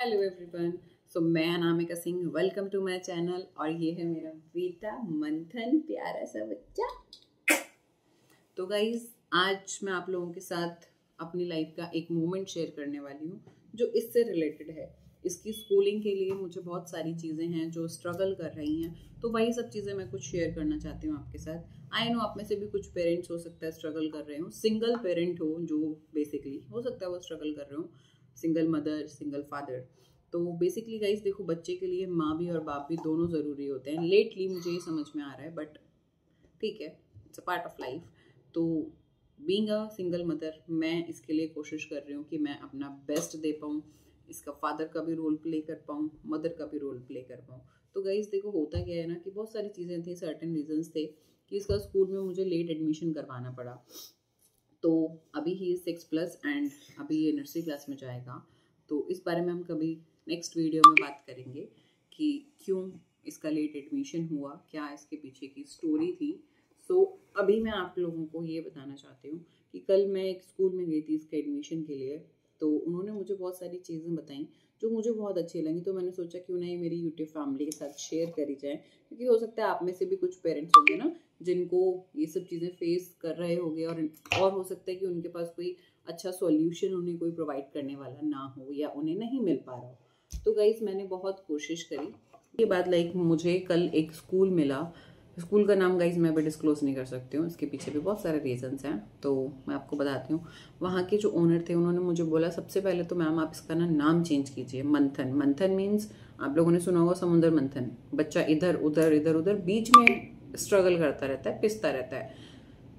Hello everyone. मैं Anamika Singh, welcome to my channel. और ये है मेरा बेटा मंथन, प्यारा सा बच्चा। तो गाइज, आज मैं आप लोगों के साथ अपनी लाइफ का एक मोमेंट शेयर करने वाली हूँ जो इससे रिलेटेड है। इसकी स्कूलिंग के लिए मुझे बहुत सारी चीज़ें हैं जो स्ट्रगल कर रही हैं, तो वही सब चीज़ें मैं कुछ शेयर करना चाहती हूँ आपके साथ। आई नो आप में से भी कुछ पेरेंट्स हो सकता है स्ट्रगल कर रहे हो, सिंगल पेरेंट हो जो बेसिकली हो सकता है वो स्ट्रगल कर रहे हो, सिंगल मदर, सिंगल फादर। तो बेसिकली गाइस देखो, बच्चे के लिए माँ भी और बाप भी दोनों ज़रूरी होते हैं। लेटली मुझे ये समझ में आ रहा है, बट ठीक है, it's a part of life. तो बीइंग अ सिंगल मदर, मैं इसके लिए कोशिश कर रही हूँ कि मैं अपना बेस्ट दे पाऊँ, इसका फादर का भी रोल प्ले कर पाऊँ, मदर का भी रोल प्ले कर पाऊँ। तो गाइस देखो, होता क्या है ना कि बहुत सारी चीज़ें थी, सर्टेन रीजंस थे कि इसका स्कूल में मुझे लेट एडमिशन करवाना पड़ा। तो अभी ही 6+ एंड अभी ये नर्सरी क्लास में जाएगा। तो इस बारे में हम कभी नेक्स्ट वीडियो में बात करेंगे कि क्यों इसका लेट एडमिशन हुआ, क्या इसके पीछे की स्टोरी थी। अभी मैं आप लोगों को ये बताना चाहती हूँ कि कल मैं एक स्कूल में गई थी इसके एडमिशन के लिए। तो उन्होंने मुझे बहुत सारी चीज़ें बताई जो मुझे बहुत अच्छी लगी। तो मैंने सोचा क्यों ना ये मेरी यूट्यूब फैमिली के साथ शेयर करी जाए, क्योंकि हो सकता है आप में से भी कुछ पेरेंट्स होंगे ना जिनको ये सब चीज़ें फेस कर रहे होंगे, और हो सकता है कि उनके पास कोई अच्छा सॉल्यूशन उन्हें कोई प्रोवाइड करने वाला ना हो या उन्हें नहीं मिल पा रहा हो। तो गाइस, मैंने बहुत कोशिश करी। ये बात मुझे कल एक स्कूल मिला। स्कूल का नाम गाइज मैं अभी डिस्क्लोज नहीं कर सकती हूँ, इसके पीछे भी बहुत सारे रीजंस हैं, तो मैं आपको बताती हूँ। वहाँ के जो ओनर थे उन्होंने मुझे बोला, सबसे पहले तो मैम आप इसका नाम चेंज कीजिए, मंथन। मंथन मीन्स आप लोगों ने सुना होगा समुद्र मंथन, बच्चा इधर उधर बीच में स्ट्रगल करता रहता है, पिसता रहता है।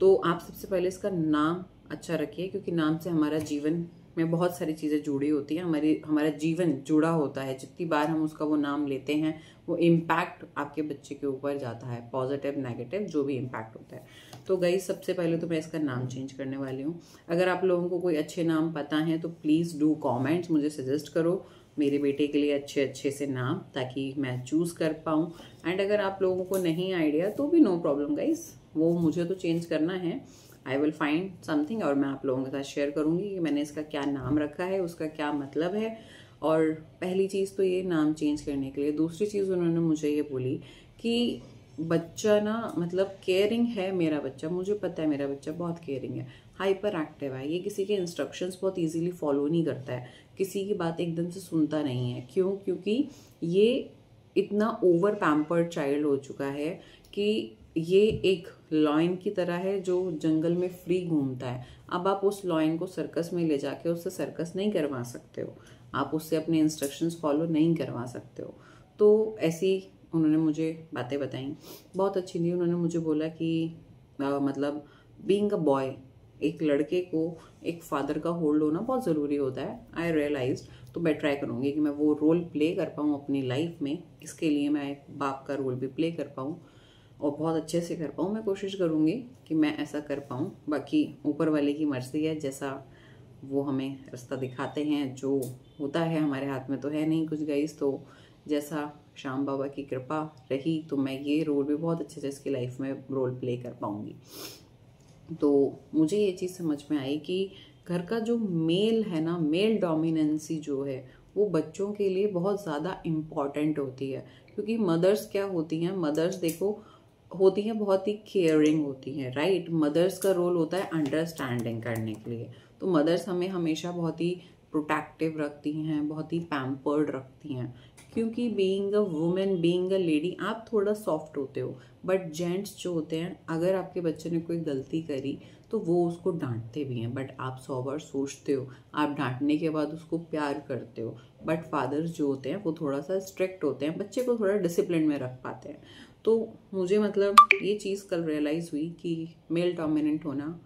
तो आप सबसे पहले इसका नाम अच्छा रखिए, क्योंकि नाम से हमारा जीवन में बहुत सारी चीज़ें जुड़ी होती हैं, हमारा जीवन जुड़ा होता है। जितनी बार हम उसका वो नाम लेते हैं, वो इम्पैक्ट आपके बच्चे के ऊपर जाता है, पॉजिटिव नेगेटिव जो भी इम्पैक्ट होता है। तो गाइस, सबसे पहले तो मैं इसका नाम चेंज करने वाली हूँ। अगर आप लोगों को कोई अच्छे नाम पता है तो प्लीज़ डू कॉमेंट्स, मुझे सजेस्ट करो मेरे बेटे के लिए अच्छे से नाम, ताकि मैं चूज़ कर पाऊँ। एंड अगर आप लोगों को नहीं आइडिया तो भी नो प्रॉब्लम गाइस, वो मुझे तो चेंज करना है। आई विल फाइंड समथिंग और मैं आप लोगों के साथ शेयर करूंगी कि मैंने इसका क्या नाम रखा है, उसका क्या मतलब है। और पहली चीज़ तो ये नाम चेंज करने के लिए। दूसरी चीज़ उन्होंने मुझे ये बोली कि बच्चा ना मतलब केयरिंग है मेरा बच्चा, मुझे पता है मेरा बच्चा बहुत केयरिंग है, हाइपर एक्टिव है, ये किसी के इंस्ट्रक्शंस बहुत इजीली फॉलो नहीं करता है, किसी की बात एकदम से सुनता नहीं है। क्यों? क्योंकि ये इतना ओवर पैम्पर्ड चाइल्ड हो चुका है कि ये एक लॉयन की तरह है जो जंगल में फ्री घूमता है। अब आप उस लॉयन को सर्कस में ले जाके उससे सर्कस नहीं करवा सकते हो, आप उससे अपने इंस्ट्रक्शंस फॉलो नहीं करवा सकते हो। तो ऐसी उन्होंने मुझे बातें बताई, बहुत अच्छी थी। उन्होंने मुझे बोला कि मतलब बीइंग अ बॉय, एक लड़के को एक फादर का होल्ड होना बहुत ज़रूरी होता है। आई रियलाइज, तो मैं ट्राई करूँगी कि मैं वो रोल प्ले कर पाऊँ अपनी लाइफ में। इसके लिए मैं एक बाप का रोल भी प्ले कर पाऊँ और बहुत अच्छे से कर पाऊँ। मैं कोशिश करूँगी कि मैं ऐसा कर पाऊँ। बाकी ऊपर वाले की मर्जी है, जैसा वो हमें रास्ता दिखाते हैं, जो होता है हमारे हाथ में तो है नहीं कुछ गाइस। तो जैसा श्याम बाबा की कृपा रही तो मैं ये रोल भी बहुत अच्छे से इसकी लाइफ में रोल प्ले कर पाऊँगी। तो मुझे ये चीज़ समझ में आई कि घर का जो मेल है ना, मेल डोमिनेंसी जो है वो बच्चों के लिए बहुत ज़्यादा इम्पॉर्टेंट होती है। क्योंकि मदर्स क्या होती हैं, मदर्स देखो होती हैं बहुत ही केयरिंग होती हैं, राइट। मदर्स का रोल होता है अंडरस्टैंडिंग करने के लिए। तो मदर्स हमें हमेशा बहुत ही प्रोटेक्टिव रखती हैं, बहुत ही पैम्पर्ड रखती हैं। क्योंकि being a women, being a lady, आप थोड़ा सॉफ्ट होते हो, बट जेंट्स जो होते हैं, अगर आपके बच्चे ने कोई गलती करी तो वो उसको डांटते भी हैं, बट आप 100 बार सोचते हो, आप डांटने के बाद उसको प्यार करते हो। बट फादर्स जो होते हैं वो थोड़ा सा स्ट्रिक्ट होते हैं, बच्चे को थोड़ा डिसिप्लिन में रख पाते हैं। तो मुझे मतलब ये चीज़ कल रियलाइज़ हुई कि मेल डोमिनेंट होना,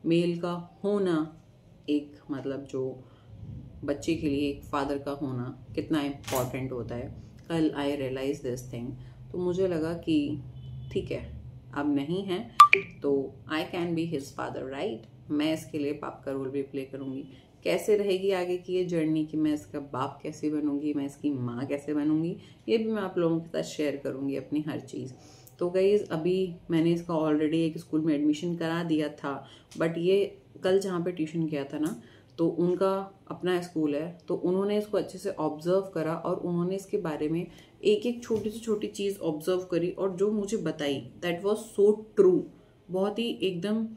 मेल का होना, एक मतलब जो बच्चे के लिए एक फादर का होना कितना इम्पॉर्टेंट होता है। कल आई रियलाइज दिस थिंग। तो मुझे लगा कि ठीक है, अब नहीं है तो I can be his father, right. मैं इसके लिए बाप का रोल भी प्ले करूँगी। कैसे रहेगी आगे की ये जर्नी कि मैं इसका बाप कैसे बनूंगी, मैं इसकी माँ कैसे बनूंगी, ये भी मैं आप लोगों के साथ शेयर करूँगी अपनी हर चीज़। तो गाइज, अभी मैंने इसका ऑलरेडी एक स्कूल में एडमिशन करा दिया था, बट ये कल जहाँ पे ट्यूशन किया था ना, तो उनका अपना स्कूल है, तो उन्होंने इसको अच्छे से ऑब्जर्व करा और उन्होंने इसके बारे में एक एक छोटी से छोटी चीज़ ऑब्जर्व करी और जो मुझे बताई दैट वाज सो ट्रू। बहुत ही एकदम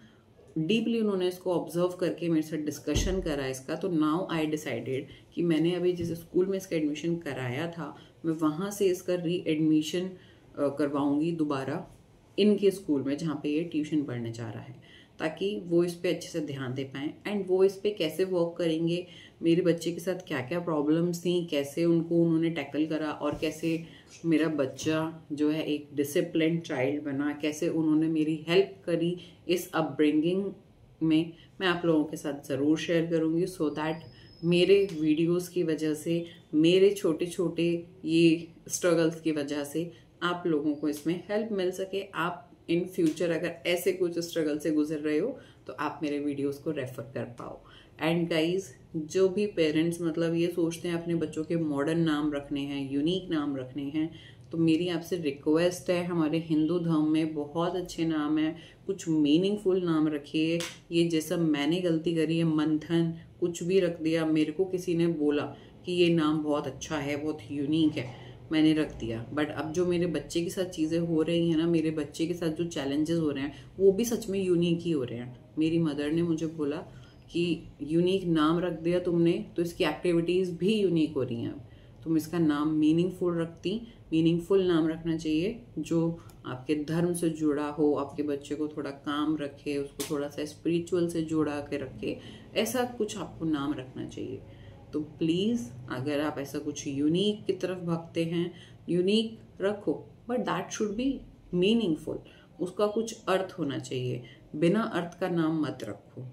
डीपली उन्होंने इसको ऑब्जर्व करके मेरे साथ डिस्कशन करा इसका। तो नाउ आई डिसाइडेड कि मैंने अभी जिस स्कूल में इसका एडमिशन कराया था मैं वहाँ से इसका री एडमिशन करवाऊँगी दोबारा इनके स्कूल में जहाँ पे ये ट्यूशन पढ़ने जा रहा है, ताकि वो इस पे अच्छे से ध्यान दे पाएँ एंड वो इस पे कैसे वर्क करेंगे, मेरे बच्चे के साथ क्या क्या प्रॉब्लम्स थी, कैसे उनको उन्होंने टैकल करा और कैसे मेरा बच्चा जो है एक डिसिप्लिन चाइल्ड बना, कैसे उन्होंने मेरी हेल्प करी इस अपब्रिंगिंग में, मैं आप लोगों के साथ ज़रूर शेयर करूँगी सो दैट मेरे वीडियोस की वजह से, मेरे छोटे छोटे ये स्ट्रगल्स की वजह से आप लोगों को इसमें हेल्प मिल सके। आप इन फ्यूचर अगर ऐसे कुछ स्ट्रगल से गुजर रहे हो तो आप मेरे वीडियोस को रेफर कर पाओ। एंड गाइज, जो भी पेरेंट्स मतलब ये सोचते हैं अपने बच्चों के मॉडर्न नाम रखने हैं, यूनिक नाम रखने हैं, तो मेरी आपसे रिक्वेस्ट है, हमारे हिंदू धर्म में बहुत अच्छे नाम हैं, कुछ मीनिंगफुल नाम रखिए। ये जैसा मैंने गलती करी है, मंथन कुछ भी रख दिया, मेरे को किसी ने बोला कि ये नाम बहुत अच्छा है, बहुत यूनिक है, मैंने रख दिया। बट अब जो मेरे बच्चे के साथ चीज़ें हो रही हैं ना, मेरे बच्चे के साथ जो चैलेंजेस हो रहे हैं वो भी सच में यूनिक ही हो रहे हैं। मेरी मदर ने मुझे बोला कि यूनिक नाम रख दिया तुमने तो इसकी एक्टिविटीज़ भी यूनिक हो रही हैं, तुम इसका नाम मीनिंगफुल रखती। मीनिंगफुल नाम रखना चाहिए जो आपके धर्म से जुड़ा हो, आपके बच्चे को थोड़ा काम रखे, उसको थोड़ा सा स्पिरिचुअल से जुड़ा के रखे, ऐसा कुछ आपको नाम रखना चाहिए। तो प्लीज़ अगर आप ऐसा कुछ यूनिक की तरफ भागते हैं, यूनिक रखो, but that should be meaningful, उसका कुछ अर्थ होना चाहिए। बिना अर्थ का नाम मत रखो।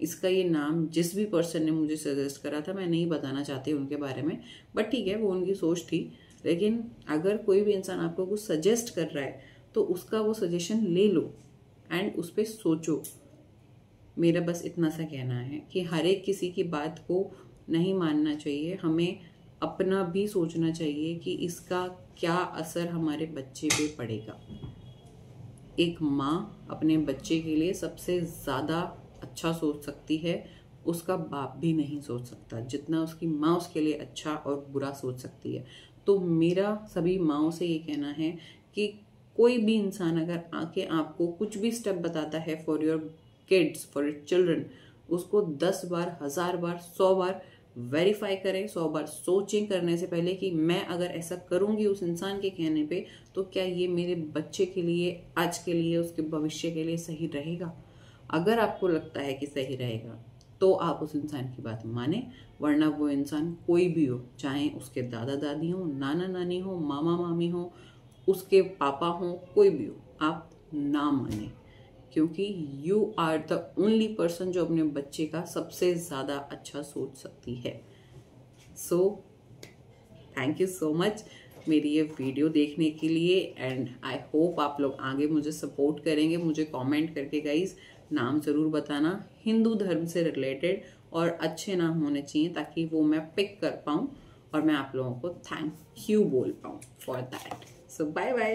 इसका ये नाम जिस भी पर्सन ने मुझे सजेस्ट करा था, मैं नहीं बताना चाहती उनके बारे में, बट ठीक है वो उनकी सोच थी। लेकिन अगर कोई भी इंसान आपको कुछ सजेस्ट कर रहा है तो उसका वो सजेशन ले लो एंड उस पर सोचो। मेरा बस इतना सा कहना है कि हर एक किसी की बात को नहीं मानना चाहिए, हमें अपना भी सोचना चाहिए कि इसका क्या असर हमारे बच्चे पे पड़ेगा। एक माँ अपने बच्चे के लिए सबसे ज़्यादा अच्छा सोच सकती है, उसका बाप भी नहीं सोच सकता जितना उसकी माँ उसके लिए अच्छा और बुरा सोच सकती है। तो मेरा सभी माँओं से ये कहना है कि कोई भी इंसान अगर आके आपको कुछ भी स्टेप बताता है for your kids, for your children, उसको 10 बार, 1000 बार, 100 बार वेरीफाई करें, 100 बार सोचें करने से पहले कि मैं अगर ऐसा करूंगी उस इंसान के कहने पे तो क्या ये मेरे बच्चे के लिए, आज के लिए, उसके भविष्य के लिए सही रहेगा। अगर आपको लगता है कि सही रहेगा तो आप उस इंसान की बात माने, वरना वो इंसान कोई भी हो, चाहे उसके दादा दादी हो, नाना नानी हो, मामा मामी हो, उसके पापा हो, कोई भी हो, आप ना माने, क्योंकि you are the only person जो अपने बच्चे का सबसे ज़्यादा अच्छा सोच सकती है। So thank you so much मेरी ये वीडियो देखने के लिए एंड आई होप आप लोग आगे मुझे सपोर्ट करेंगे। मुझे कमेंट करके गाइस नाम ज़रूर बताना हिंदू धर्म से रिलेटेड और अच्छे नाम होने चाहिए ताकि वो मैं पिक कर पाऊँ और मैं आप लोगों को थैंक यू बोल पाऊँ for that. So bye bye.